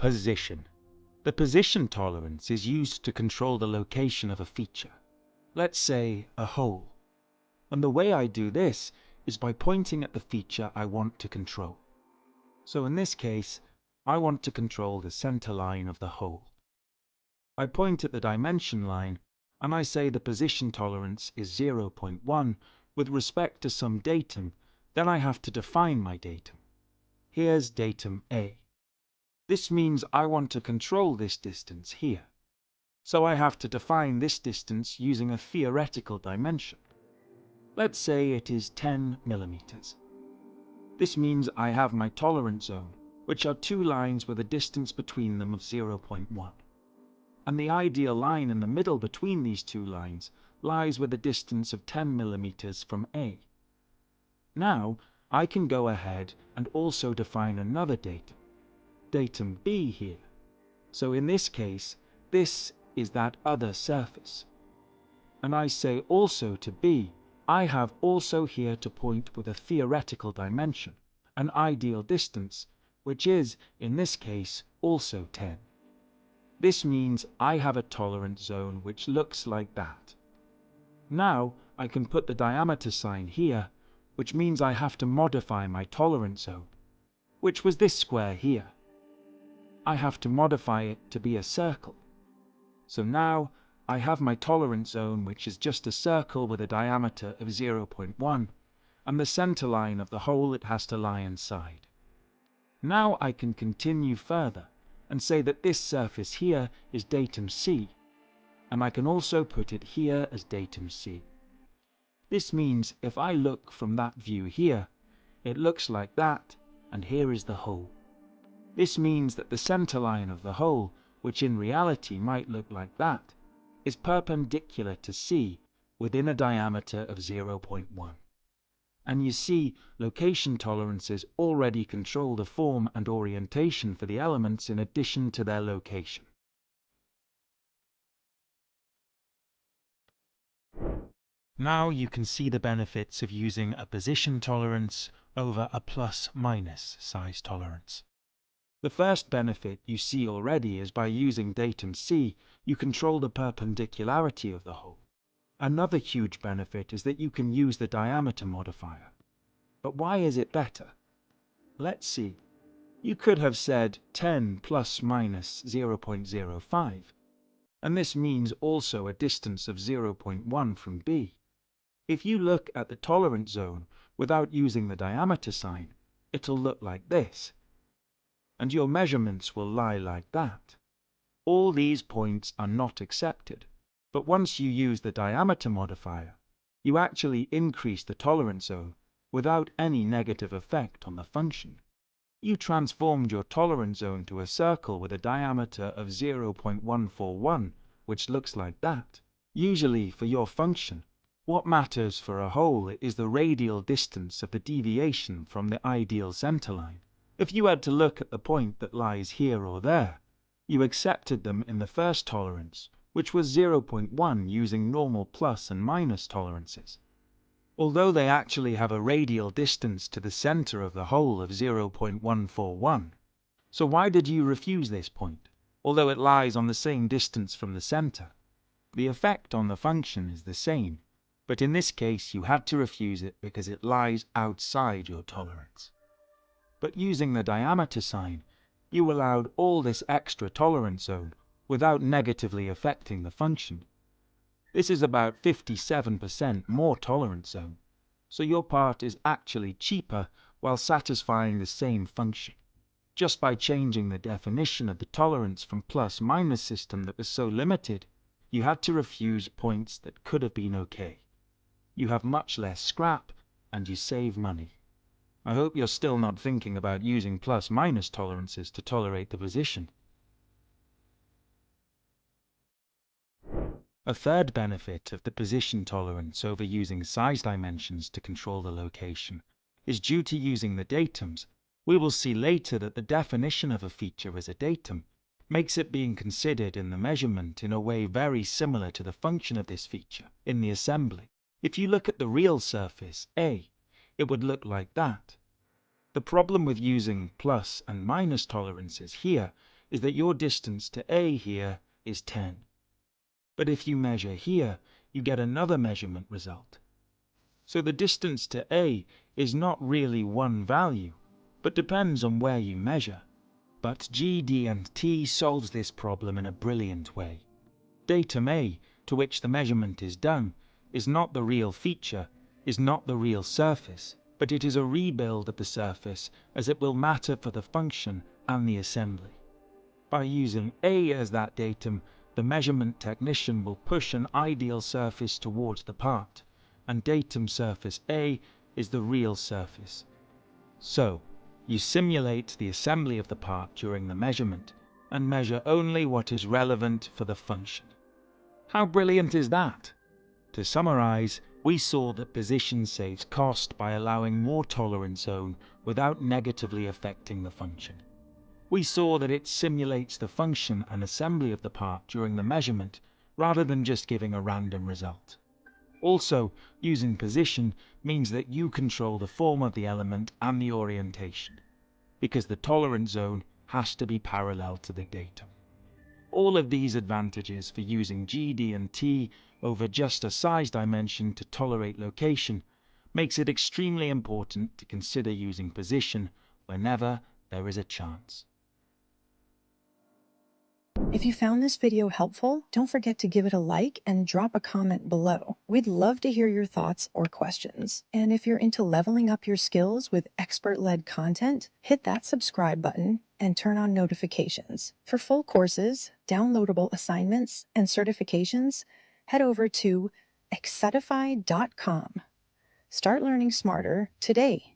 Position. The position tolerance is used to control the location of a feature. Let's say a hole. And the way I do this is by pointing at the feature I want to control. So in this case, I want to control the center line of the hole. I point at the dimension line and I say the position tolerance is 0.1 with respect to some datum. Then I have to define my datum. Here's datum A. This means I want to control this distance here. So I have to define this distance using a theoretical dimension. Let's say it is 10 millimeters. This means I have my tolerance zone, which are two lines with a distance between them of 0.1. And the ideal line in the middle between these two lines lies with a distance of 10 millimeters from A. Now, I can go ahead and also define another datum B here. So in this case, this is that other surface. And I say also to B, I have also here to point with a theoretical dimension, an ideal distance, which is, in this case, also 10. This means I have a tolerance zone which looks like that. Now I can put the diameter sign here, which means I have to modify my tolerance zone, which was this square here. I have to modify it to be a circle. So now I have my tolerance zone, which is just a circle with a diameter of 0.1, and the center line of the hole it has to lie inside. Now I can continue further and say that this surface here is datum C, and I can also put it here as datum C. This means if I look from that view here, it looks like that, and here is the hole. This means that the center line of the hole, which in reality might look like that, is perpendicular to C within a diameter of 0.1. And you see, location tolerances already control the form and orientation for the elements in addition to their location. Now you can see the benefits of using a position tolerance over a plus-minus size tolerance. The first benefit you see already is by using datum C, you control the perpendicularity of the hole. Another huge benefit is that you can use the diameter modifier. But why is it better? Let's see. You could have said 10 plus minus 0.05, and this means also a distance of 0.1 from B. If you look at the tolerance zone without using the diameter sign, it'll look like this. And your measurements will lie like that. All these points are not accepted, but once you use the diameter modifier, you actually increase the tolerance zone without any negative effect on the function. You transformed your tolerance zone to a circle with a diameter of 0.141, which looks like that. Usually for your function, what matters for a hole is the radial distance of the deviation from the ideal center line. If you had to look at the point that lies here or there, you accepted them in the first tolerance, which was 0.1 using normal plus and minus tolerances. Although they actually have a radial distance to the center of the hole of 0.141. So why did you refuse this point, although it lies on the same distance from the center? The effect on the function is the same, but in this case you had to refuse it because it lies outside your tolerance. But using the diameter sign, you allowed all this extra tolerance zone without negatively affecting the function. This is about 57% more tolerance zone, so your part is actually cheaper while satisfying the same function. Just by changing the definition of the tolerance from plus-minus system that was so limited, you had to refuse points that could have been okay. You have much less scrap, and you save money. I hope you're still not thinking about using plus-minus tolerances to tolerate the position. A third benefit of the position tolerance over using size dimensions to control the location is due to using the datums. We will see later that the definition of a feature as a datum makes it being considered in the measurement in a way very similar to the function of this feature in the assembly. If you look at the real surface, A, it would look like that. The problem with using plus and minus tolerances here is that your distance to A here is 10. But if you measure here, you get another measurement result. So the distance to A is not really one value, but depends on where you measure. But GD&T solves this problem in a brilliant way. Datum A, to which the measurement is done, is not the real feature, is not the real surface, but it is a rebuild of the surface as it will matter for the function and the assembly. By using A as that datum, the measurement technician will push an ideal surface towards the part, and datum surface A is the real surface. So, you simulate the assembly of the part during the measurement, and measure only what is relevant for the function. How brilliant is that? To summarize, we saw that position saves cost by allowing more tolerance zone without negatively affecting the function. We saw that it simulates the function and assembly of the part during the measurement, rather than just giving a random result. Also, using position means that you control the form of the element and the orientation, because the tolerance zone has to be parallel to the datum. All of these advantages for using GD&T over just a size dimension to tolerate location makes it extremely important to consider using position whenever there is a chance. If you found this video helpful, don't forget to give it a like and drop a comment below. We'd love to hear your thoughts or questions. And if you're into leveling up your skills with expert-led content, hit that subscribe button and turn on notifications. For full courses, downloadable assignments, and certifications, head over to Excedify.com. Start learning smarter today.